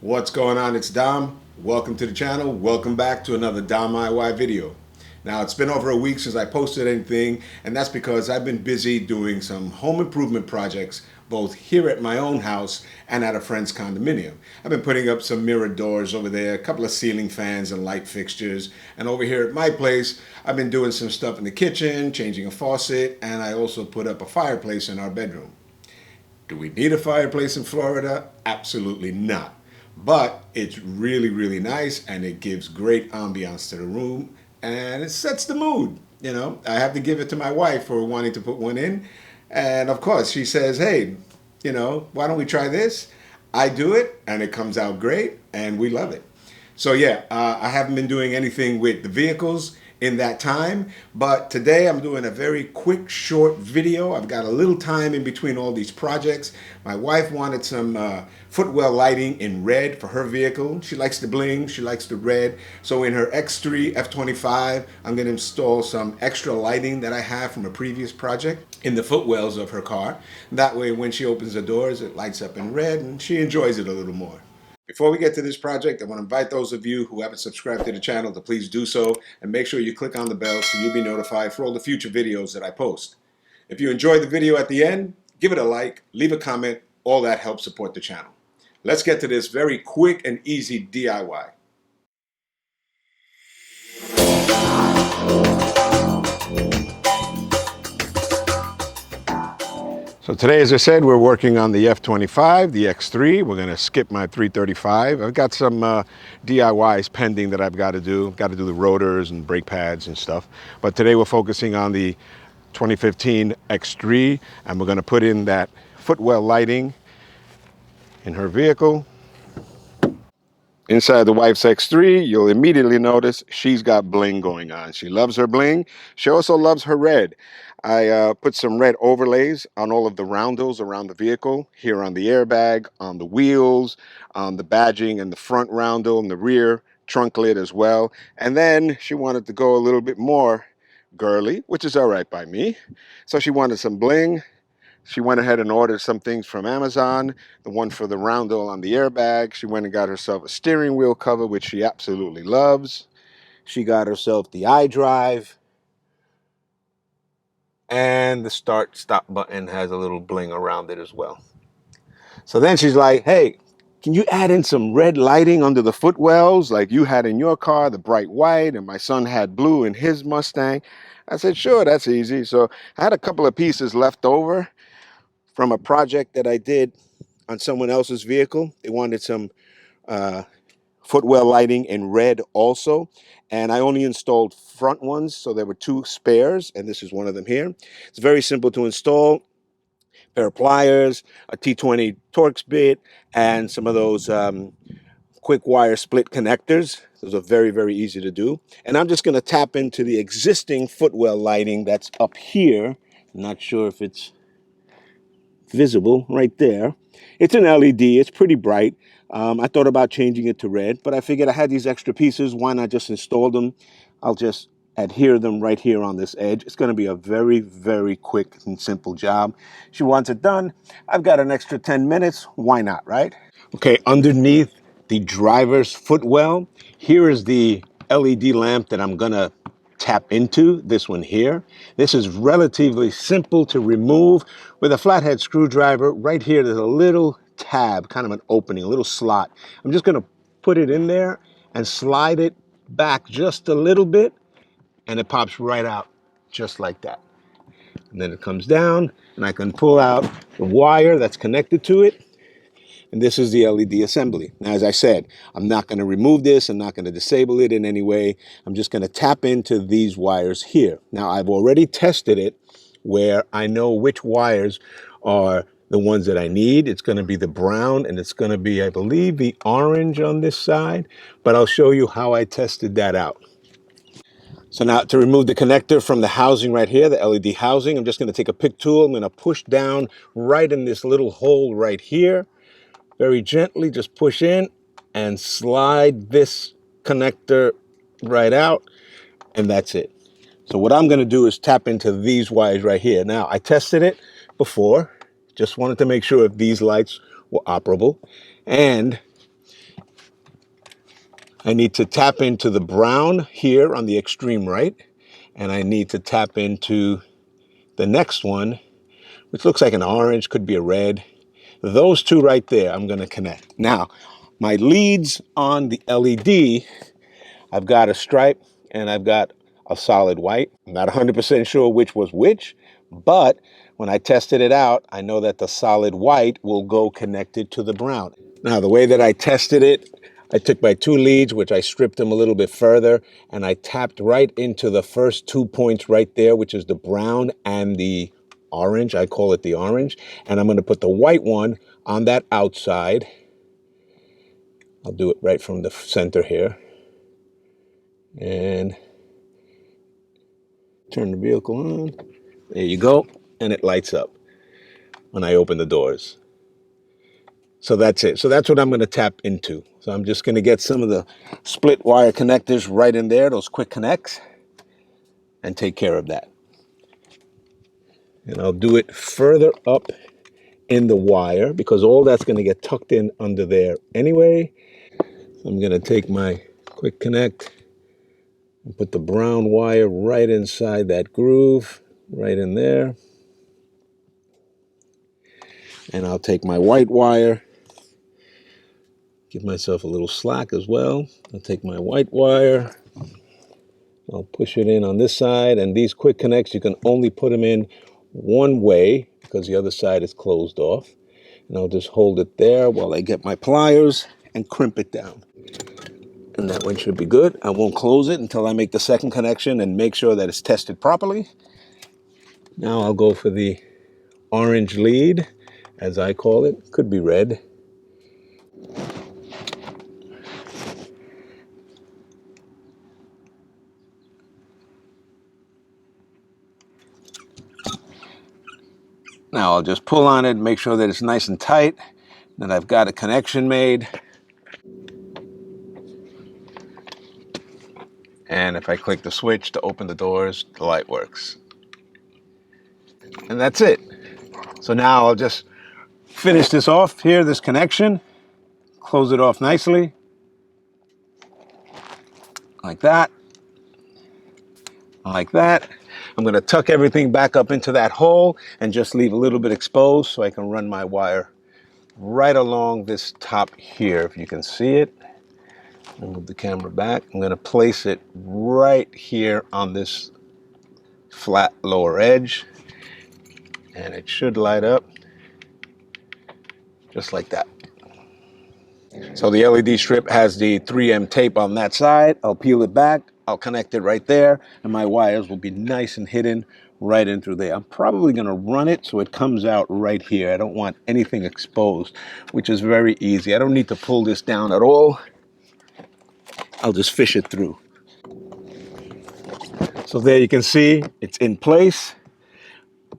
What's going on? It's Dom. Welcome to the channel. Welcome back to another Dom IY video. Now, it's been over a week since I posted anything, and that's because I've been busy doing some home improvement projects, both here at my own house and at a friend's condominium. I've been putting up some mirror doors over there, a couple of ceiling fans and light fixtures, and over here at my place, I've been doing some stuff in the kitchen, changing a faucet, and I also put up a fireplace in our bedroom. Do we need a fireplace in Florida? Absolutely not. But it's really, really nice, and it gives great ambiance to the room, and it sets the mood. You know, I have to give it to my wife for wanting to put one in. And of course, she says, hey, why don't we try this? I do it, and it comes out great, and we love it. So yeah, I haven't been doing anything with the vehicles in that time, but today I'm doing a very quick, short video. I've got a little time in between all these projects. My wife wanted some Footwell lighting in red for her vehicle. She likes the bling, she likes the red. So in her X3 F25, I'm gonna install some extra lighting that I have from a previous project in the footwells of her car. That way, when she opens the doors, it lights up in red and she enjoys it a little more. Before we get to this project, I want to invite those of you who haven't subscribed to the channel to please do so, and make sure you click on the bell so you'll be notified for all the future videos that I post. If you enjoyed the video at the end, give it a like, leave a comment, all that helps support the channel. Let's get to this very quick and easy DIY. So today, as I said, we're working on the F25, the X3. We're going to skip my 335. I've got some DIYs pending that I've got to do. Got to do the rotors and brake pads and stuff. But today we're focusing on the 2015 X3, and we're going to put in that Footwell lighting in her vehicle. Inside the wife's X3, you'll immediately notice she's got bling going on. She loves her bling. She also loves her red. I put some red overlays on all of the roundels around the vehicle, here on the airbag, on the wheels, on the badging and the front roundel and the rear trunk lid as well. And then she wanted to go a little bit more girly, which is all right by me. So she wanted some bling. She went ahead and ordered some things from Amazon, the one for the roundel on the airbag. She went and got herself a steering wheel cover, which she absolutely loves. She got herself the iDrive. And the start-stop button has a little bling around it as well. So then she's like, hey, can you add in some red lighting under the footwells like you had in your car, the bright white, and my son had blue in his Mustang? I said, sure, that's easy. So I had a couple of pieces left over from a project that I did on someone else's vehicle. They wanted some footwell lighting in red also, and I only installed front ones, so there were two spares, and this is one of them here. It's very simple to install. A pair of pliers, a T20 Torx bit, and some of those quick wire split connectors. Those are very, very easy to do. And I'm just going to tap into the existing footwell lighting that's up here. I'm not sure if it's visible right there. It's an LED. It's pretty bright. I thought about changing it to red, but I figured I had these extra pieces. Why not just install them? I'll just adhere them right here on this edge. It's going to be a very, very quick and simple job. She wants it done. I've got an extra 10 minutes. Why not, right? Okay, underneath the driver's footwell, here is the LED lamp that I'm going to tap into, this one here. This is relatively simple to remove with a flathead screwdriver. Right here, there's a little tab, kind of an opening, a little slot. I'm just going to put it in there and slide it back just a little bit, and it pops right out just like that. And then it comes down, and I can pull out the wire that's connected to it. And this is the LED assembly. Now, as I said, I'm not going to remove this. I'm not going to disable it in any way. I'm just going to tap into these wires here. Now, I've already tested it where I know which wires are the ones that I need. It's going to be the brown, and it's going to be, I believe, the orange on this side. But I'll show you how I tested that out. So now to remove the connector from the housing right here, the LED housing, I'm just going to take a pick tool. I'm going to push down right in this little hole right here. Very gently, just push in and slide this connector right out, and that's it. So what I'm going to do is tap into these wires right here. Now, I tested it before, just wanted to make sure if these lights were operable, and I need to tap into the brown here on the extreme right, and I need to tap into the next one, which looks like an orange, could be a red. Those two right there, I'm going to connect. Now, my leads on the LED, I've got a stripe and I've got a solid white. I'm not 100% sure which was which, but when I tested it out, I know that the solid white will go connected to the brown. Now, the way that I tested it, I took my two leads, which I stripped them a little bit further, and I tapped right into the first 2 points right there, which is the brown and the orange. I call it the orange. And I'm going to put the white one on that outside. I'll do it right from the center here. And turn the vehicle on. There you go. And it lights up when I open the doors. So that's it. So that's what I'm going to tap into. So I'm just going to get some of the split wire connectors right in there, those quick connects, and take care of that. And I'll do it further up in the wire because all that's going to get tucked in under there anyway. So I'm going to take my quick connect and put the brown wire right inside that groove, right in there. And I'll take my white wire, give myself a little slack as well. I'll take my white wire, I'll push it in on this side, and these quick connects, you can only put them in one way because the other side is closed off. And I'll just hold it there while I get my pliers and crimp it down. And that one should be good. I won't close it until I make the second connection and make sure that it's tested properly. Now I'll go for the orange lead, as I call it. Could be red. Now I'll just pull on it, make sure that it's nice and tight, that I've got a connection made. And if I click the switch to open the doors, the light works. And that's it. So now I'll just finish this off here, this connection, close it off nicely, like that, like that. I'm going to tuck everything back up into that hole and just leave a little bit exposed so I can run my wire right along this top here, if you can see it. Move the camera back. I'm going to place it right here on this flat lower edge, and it should light up just like that. So the LED strip has the 3M tape on that side. I'll peel it back, I'll connect it right there, and my wires will be nice and hidden right in through there. I'm probably going to run it so it comes out right here. I don't want anything exposed, which is very easy. I don't need to pull this down at all. I'll just fish it through. So there you can see it's in place.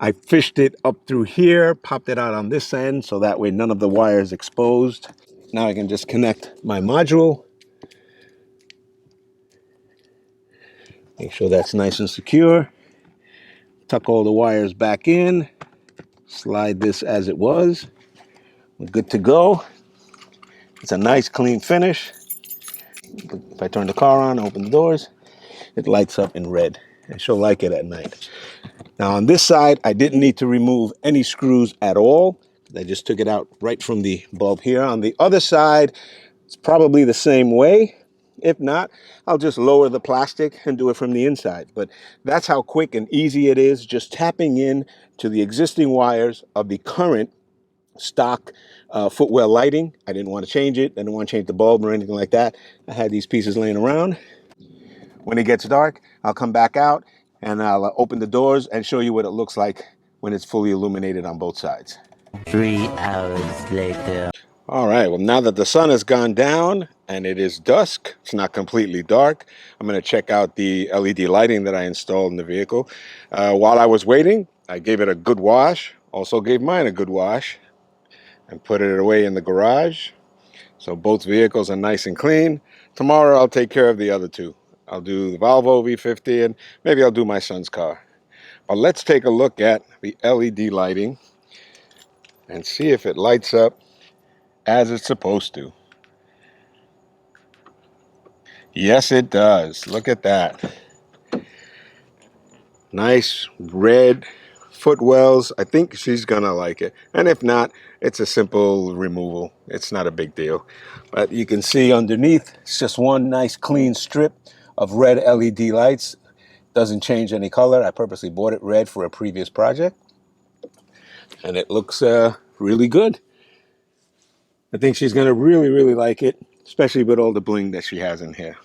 I fished it up through here, popped it out on this end, so that way none of the wire is exposed. Now I can just connect my module. Make sure that's nice and secure. Tuck all the wires back in. Slide this as it was. We're good to go. It's a nice clean finish. If I turn the car on, open the doors, it lights up in red. And she'll like it at night. Now on this side, I didn't need to remove any screws at all. I just took it out right from the bulb here. On the other side, it's probably the same way. If not, I'll just lower the plastic and do it from the inside. But that's how quick and easy it is, just tapping in to the existing wires of the current stock Footwell lighting. I didn't want to change it. I didn't want to change the bulb or anything like that. I had these pieces laying around. When it gets dark, I'll come back out and I'll open the doors and show you what it looks like when it's fully illuminated on both sides. 3 hours later. All right, well, now that the sun has gone down and it is dusk, it's not completely dark, I'm going to check out the LED lighting that I installed in the vehicle. While I was waiting, I gave it a good wash, also gave mine a good wash, and put it away in the garage. So both vehicles are nice and clean. Tomorrow I'll take care of the other two. I'll do the Volvo V50 and maybe I'll do my son's car. But let's take a look at the LED lighting and see if it lights up as it's supposed to. Yes, it does. Look at that. Nice red footwells. I think she's gonna like it. And if not, it's a simple removal. It's not a big deal. But you can see underneath, it's just one nice clean strip of red LED lights. Doesn't change any color. I purposely bought it red for a previous project. And it looks really good. I think she's gonna really like it, especially with all the bling that she has in here.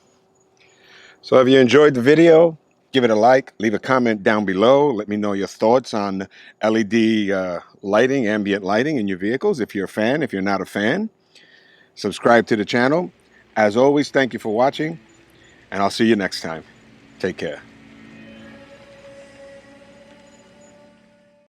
So if you enjoyed the video, give it a like, leave a comment down below. Let me know your thoughts on LED lighting, ambient lighting in your vehicles. If you're a fan, if you're not a fan, subscribe to the channel. As always, thank you for watching, and I'll see you next time. Take care.